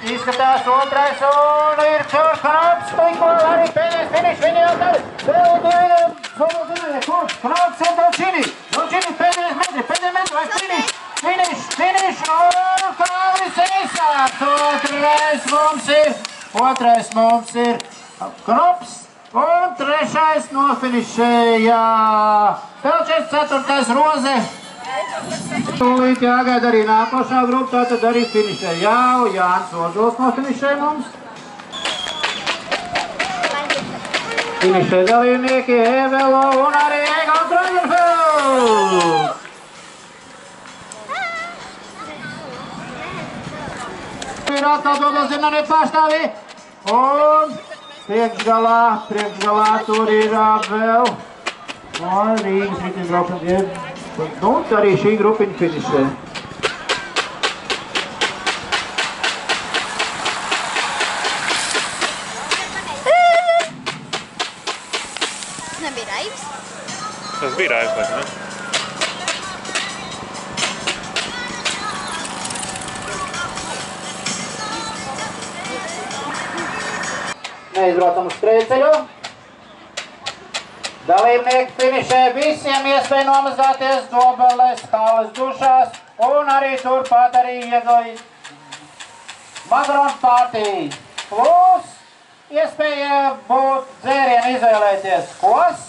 Izskatās otrais un ir Knops, tikko arī pēdējais finišs, viņi jau tad vēl Knops un Dolčini pēdējais metri, vai finišs, un Kālis Eisāts, otrais mums ir Knops, un trešais nofinišēja Pelčes, ceturtais Roze. Tūlīt jāgaida arī nākošā grupa, tātad arī finišē jau Jānis Ozols nofinišē mums. Finišē dalībnieki Evelo un arī Egons Rozenfelds. Ir atkal dodos zināmie pārstāvī. Un priekšgalā tur ir vēl Rīgas riteņu braukšana. Nu, arī šī grupiņa finišē. Tas nebija Raivs? Tas bija Raivs, vai ne? Neizbraucam uz skrējceļu. Dalībnieki finišē, visiem iespēja nomazgāties dobelēs, halas dušās un arī turpat arī ieguļ makaronu partiju. Plus iespēja būt dzērienu izvēlēties kos,